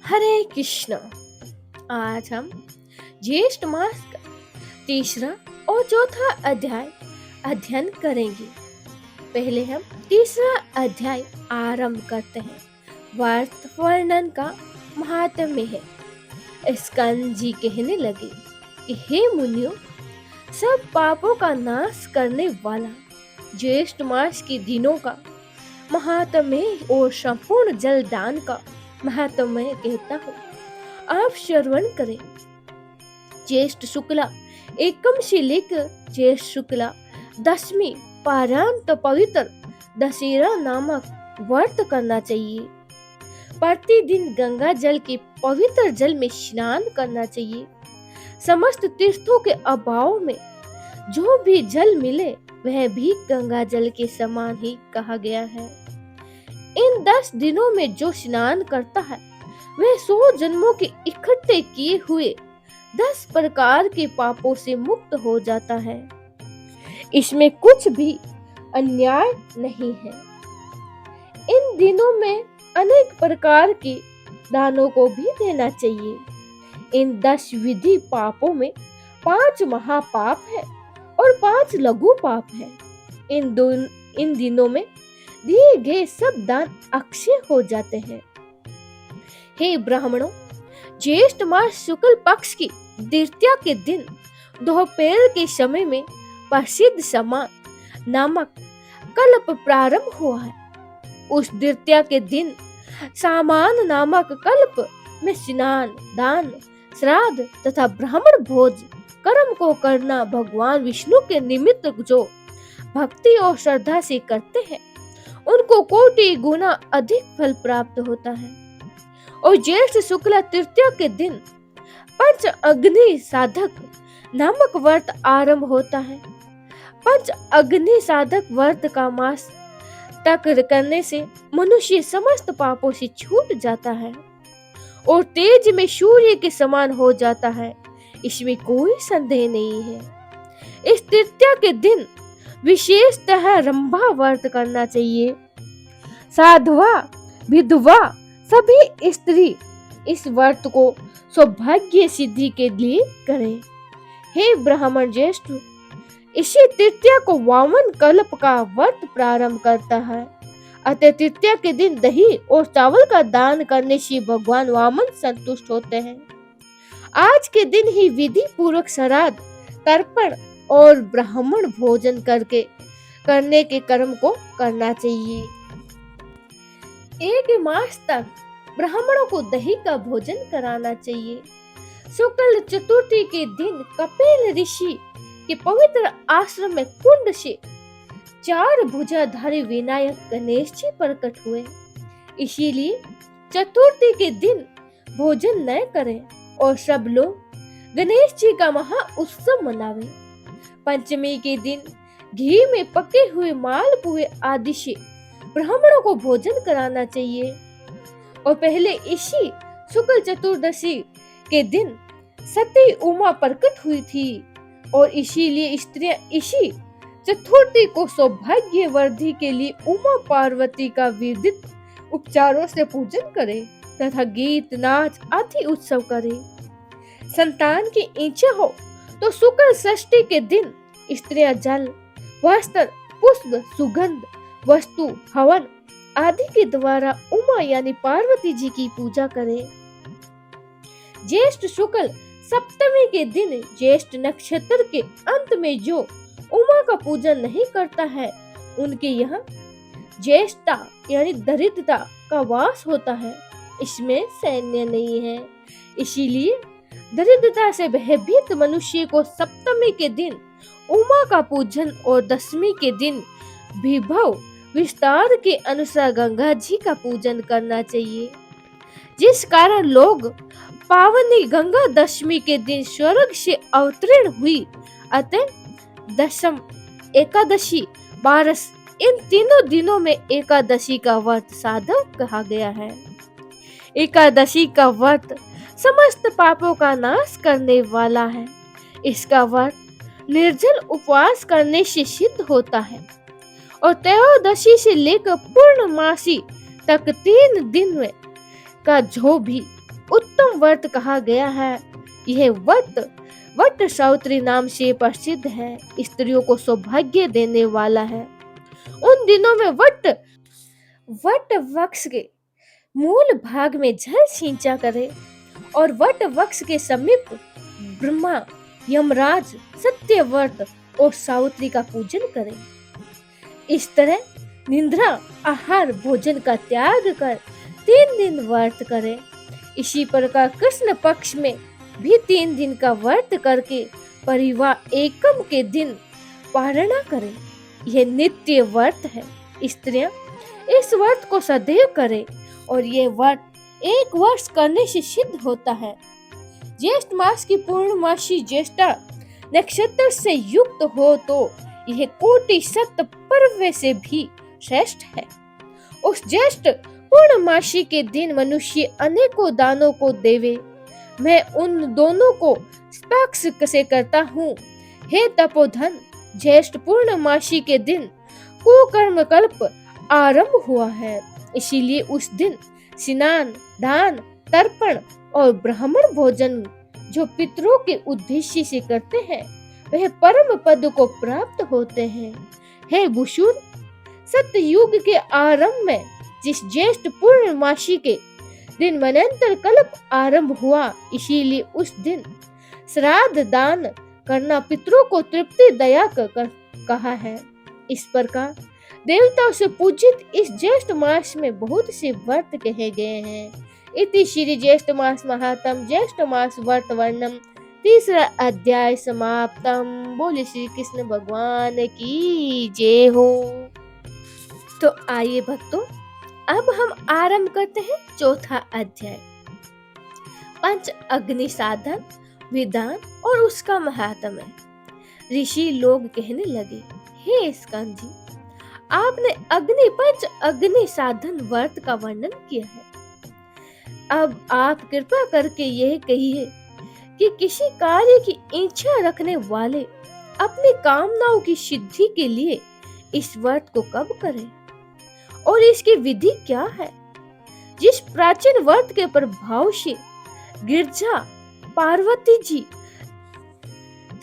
हरे कृष्ण। आज हम ज्येष्ठ मास का तीसरा और चौथा अध्याय अध्ययन करेंगे। पहले हम तीसरा अध्याय आरंभ करते हैं। व्रत वर्णन का महात्म्य है। स्कंद जी कहने लगे कि हे मुनियों, सब पापों का नाश करने वाला ज्येष्ठ मास के दिनों का महात्म्य और संपूर्ण जल दान का महात्म्य कहता हूँ, आप श्रवण करें। ज्येष्ठ शुक्ला एकम से लेकर ज्येष्ठ शुक्ला दशमी पर्यंत पवित्र दशहरा नामक व्रत करना चाहिए। प्रतिदिन गंगा जल के पवित्र जल में स्नान करना चाहिए। समस्त तीर्थों के अभाव में जो भी जल मिले वह भी गंगा जल के समान ही कहा गया है। इन 10 दिनों में जो स्नान करता है वह 100 जन्मों के इकट्ठे किए हुए 10 प्रकार के पापों से मुक्त हो जाता है। इसमें कुछ भी अन्याय नहीं है। इन दिनों में अनेक प्रकार के दानों को भी देना चाहिए। इन 10 विधि पापों में 5 महापाप है और 5 लघु पाप है। इन दिनों में दिए गए सब दान अक्षय हो जाते हैं। हे ब्राह्मणों, ज्येष्ठ मास शुक्ल पक्ष की द्वितीया के दिन दोपहर के समय में प्रसिद्ध समान नामक कल्प प्रारंभ हुआ है। उस द्वितीया के दिन सामान नामक कल्प में स्नान, दान, श्राद्ध तथा ब्राह्मण भोज कर्म को करना भगवान विष्णु के निमित्त जो भक्ति और श्रद्धा से करते हैं उनको कोटि गुना अधिक फल प्राप्त होता है। और ज्येष्ठ शुक्ला तृतीया के दिन पंच अग्नि साधक नामक व्रत आरंभ होता है। पंच अग्नि साधक व्रत का मास तक करने से मनुष्य समस्त पापों से छूट जाता है और तेज में सूर्य के समान हो जाता है। इसमें कोई संदेह नहीं है। इस तृतीया के दिन विशेषतः रंभा व्रत करना चाहिए। साधवा विधवा सभी स्त्री इस व्रत को सौभाग्य सिद्धि के लिए करें। हे ब्राह्मण ज्येष्ठ, इसी तृतीया को वामन कल्प का व्रत प्रारंभ करता है। अतः तृतीया के दिन दही और चावल का दान करने से भगवान वामन संतुष्ट होते हैं। आज के दिन ही विधि पूर्वक श्राद्ध, तर्पण और ब्राह्मण भोजन करने के कर्म को करना चाहिए। 1 मास तक ब्राह्मणों को दही का भोजन कराना चाहिए। शुक्ल चतुर्थी के दिन कपिल ऋषि के पवित्र आश्रम में कुंड से 4 भुजाधारी विनायक गणेश जी प्रकट हुए। इसीलिए चतुर्थी के दिन भोजन न करें और सब लोग गणेश जी का महा उत्सव मनावें। पंचमी के दिन घी में पके हुए मालपुए आदि से ब्राह्मणों को भोजन कराना चाहिए। और पहले इसी शुक्ल चतुर्दशी के दिन सती उमा प्रकट हुई थी और इसीलिए स्त्रियां इसी चतुर्थी को सौभाग्य वृद्धि के लिए उमा पार्वती का विधित उपचारों से पूजन करें तथा गीत नाच आदि उत्सव करें। संतान की इच्छा हो तो शुक्ल षष्ठी के दिन स्त्रियां जल, वस्त्र, पुष्प, सुगंध वस्तु, हवन आदि के द्वारा उमा यानी पार्वती जी की पूजा करें। ज्येष्ठ शुक्ल सप्तमी के दिन ज्येष्ठ नक्षत्र के अंत में जो उमा का पूजन नहीं करता है उनके यहाँ ज्येष्ठता यानी दरिद्रता का वास होता है। इसमें सैन्य नहीं है। इसीलिए दरिद्रता से भयभीत मनुष्य को सप्तमी के दिन उमा का पूजन और दशमी के दिन विभव विस्तार के अनुसार गंगा जी का पूजन करना चाहिए, जिस कारण लोग पावनी गंगा दशमी के दिन स्वर्ग से अवतीर्ण हुई। अतः दशम, एकादशी, बारस इन तीनों दिनों में एकादशी का व्रत साधक कहा गया है। एकादशी का व्रत समस्त पापों का नाश करने वाला है। इसका व्रत निर्जल उपवास करने से सिद्ध होता है और त्रयोदशी से लेकर पूर्णमासी तक 3 दिन में का जो भी उत्तम व्रत कहा गया है। यह व्रत वट सावित्री नाम से प्रसिद्ध है, स्त्रियों को सौभाग्य देने वाला है। उन दिनों में वट वृक्ष के मूल भाग में जल सिंचा करे और वट वृक्ष के समीप ब्रह्मा, यमराज, सत्यव्रत और सावित्री का पूजन करें। इस तरह निद्रा, आहार, भोजन का त्याग कर 3 दिन व्रत करें। इसी प्रकार कृष्ण पक्ष में भी 3 दिन का व्रत करके परिवार एकम के दिन पारणा करें। यह नित्य व्रत है। स्त्रियां इस व्रत को सदैव करें और यह व्रत 1 वर्ष करने से सिद्ध होता है। ज्येष्ठ मास की पूर्णमासी ज्येष्ठा नक्षत्र से युक्त हो तो यह कोटि सत पर्व से भी श्रेष्ठ है। उस ज्येष्ठ पूर्णमासी के दिन मनुष्य अनेकों दानों को देवे। मैं उन दोनों को स्पर्श से करता हूँ। हे तपोधन, ज्येष्ठ पूर्णमासी के दिन कुकर्म कल्प आरंभ हुआ है, इसीलिए उस दिन स्नान, दान, तर्पण और ब्राह्मण भोजन जो पितरों के उद्देश्य से करते हैं वह परम पद को प्राप्त होते हैं। हे भूषुर, सतयुग के आरंभ में जिस ज्येष्ठ पूर्णमासी के दिन मनंतर कल्प आरंभ हुआ, इसीलिए उस दिन श्राद्ध दान करना पितरों को तृप्ति दया कर कहा है। इस प्रकार देवताओं से पूजित इस ज्येष्ठ मास में बहुत से व्रत कहे गए हैं। इति श्री ज्येष्ठ मास महात्म ज्येष्ठ मास व्रत वर्णम 3रा अध्याय समाप्तम। बोले श्री कृष्ण भगवान की जय हो। तो आइए भक्तों, अब हम आरंभ करते हैं 4था अध्याय, पंच अग्नि साधन, विधान और उसका महात्म्य। ऋषि लोग कहने लगे, हे स्कंद जी, आपने पंच अग्नि साधन व्रत का वर्णन किया है। अब आप कृपा करके यह कहिए कि किसी कार्य की इच्छा रखने वाले अपनी कामनाओं की सिद्धि के लिए इस व्रत को कब करें और इसकी विधि क्या है। जिस प्राचीन व्रत के प्रभाव से गिरजा पार्वती जी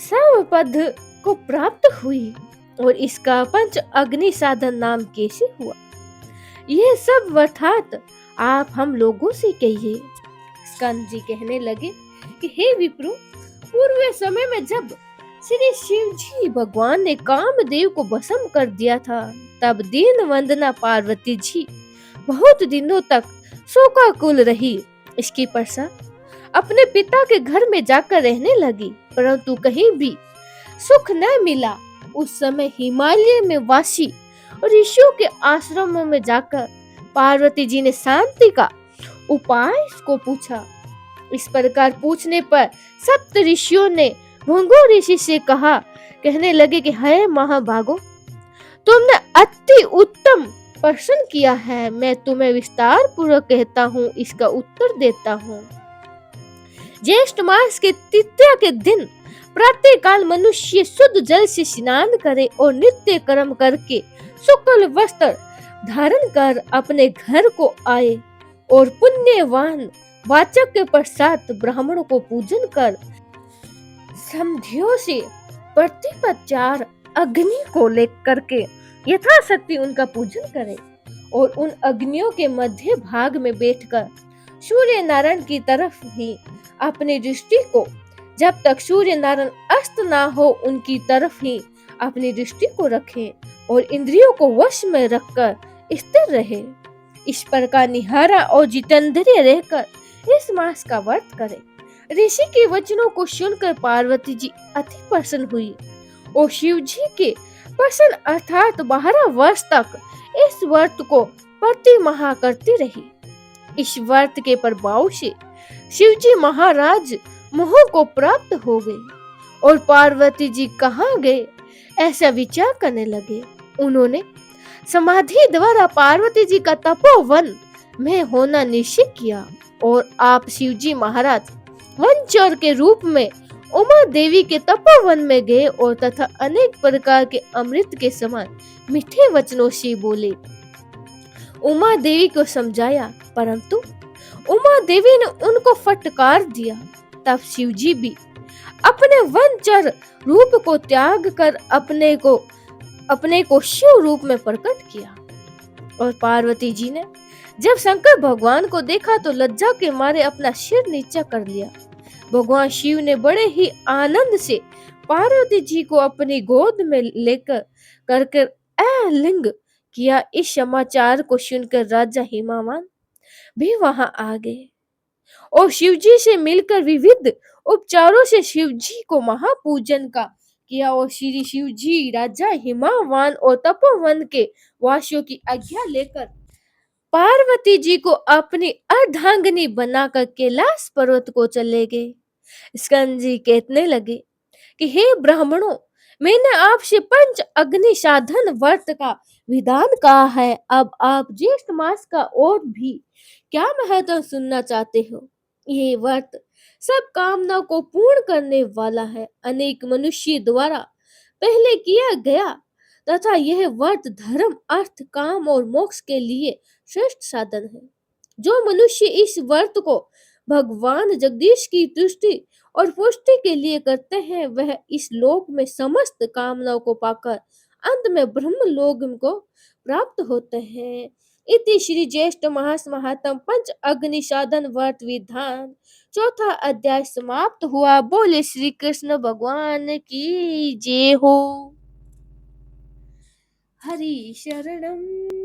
सर्वपद को प्राप्त हुई और इसका पंच अग्नि साधन नाम कैसे हुआ, यह सब अर्थात आप हम लोगों से कहिए। स्कंद जी कहने लगे कि हे विप्रो, पूर्व समय में जब श्री शिव जी भगवान ने कामदेव को भस्म कर दिया था, तब दीन वंदना पार्वती जी बहुत दिनों तक शोकाकुल रही। इसके पश्चात अपने पिता के घर में जाकर रहने लगी, परंतु कहीं भी सुख न मिला। उस समय हिमालय में वासी ऋषियों के आश्रमों में जाकर पार्वती जी ने शांति का उपाय को पूछा। इस प्रकार पूछने पर सप्त ऋषियों ने भृगु ऋषि से कहने लगे कि हे महाभागो, तुमने अति उत्तम प्रश्न किया है। मैं तुम्हें विस्तार पूर्वक कहता हूँ, इसका उत्तर देता हूँ। ज्येष्ठ मास के तृतीया के दिन प्रातः काल मनुष्य शुद्ध जल से स्नान करे और नित्य कर्म करके शुक्ल वस्त्र धारण कर अपने घर को आए और पुण्यवान वाचक के पश्चात ब्राह्मणों को पूजन कर समधियों से प्रतिपचार अग्नि को लेकर के यथाशक्ति उनका पूजन करें और उन अग्नियों के मध्य भाग में बैठकर सूर्य नारायण की तरफ ही अपनी दृष्टि को, जब तक सूर्य नारायण अस्त ना हो, उनकी तरफ ही अपनी दृष्टि को रखें और इंद्रियों को वश में रखकर स्थिर रहे। इस प्रकार निहारा और जितेंद्रिय रहकर इस मास का व्रत करें। ऋषि के वचनों को सुनकर पार्वती जी अति प्रसन्न हुई और शिव जी के प्रसन्न अर्थात 12 वर्ष तक इस व्रत को प्रति माह करती रही। इस व्रत के प्रभाव से शिव जी महाराज मोह को प्राप्त हो गए और पार्वती जी कहाँ गए ऐसा विचार करने लगे। उन्होंने समाधि द्वारा पार्वती जी का तपोवन में होना निश्चय किया और आप शिव जी महाराज वनचर के रूप में उमा देवी के तपोवन में गए और तथा अनेक प्रकार के अमृत के समान मीठे वचनों से बोले। उमा देवी को समझाया, परंतु उमा देवी ने उनको फटकार दिया। तब शिव जी भी अपने वनचर रूप को त्याग कर अपने को शिव रूप में प्रकट किया। और पार्वती जी ने जब शंकर भगवान को देखा तो लज्जा के मारे अपना सिर नीचा कर लिया। भगवान शिव ने बड़े ही आनंद से पार्वती जी को अपनी गोद में लेकर करके लिंग किया। इस समाचार को सुनकर राजा हिमावान भी वहां आ गए और शिव जी से मिलकर विविध उपचारों से शिव जी को महापूजन का किया। और श्री शिव जी राजा हिमावान और तपोवन के वासियों की आज्ञा लेकर पार्वती जी को अपनी अर्धांगिनी बनाकर कैलाश पर्वत को चले गए। स्कंद जी कहने लगे कि हे ब्राह्मणों, मैंने आपसे पंच अग्नि साधन व्रत का विधान कहा है। अब आप ज्येष्ठ मास का और भी क्या महत्व सुनना चाहते हो? ये व्रत सब कामनाओं को पूर्ण करने वाला है। अनेक मनुष्य द्वारा पहले किया गया तथा यह व्रत धर्म, अर्थ, काम और मोक्ष के लिए श्रेष्ठ साधन है। जो मनुष्य इस व्रत को भगवान जगदीश की तुष्टि और पुष्टि के लिए करते हैं, वह इस लोक में समस्त कामनाओं को पाकर अंत में ब्रह्म लोक को प्राप्त होते हैं। इति श्री ज्येष्ठ मास महात्म पंच अग्नि साधन व्रत विधान चौथा अध्याय समाप्त हुआ। बोले श्री कृष्ण भगवान की जय हो। हरि शरणम।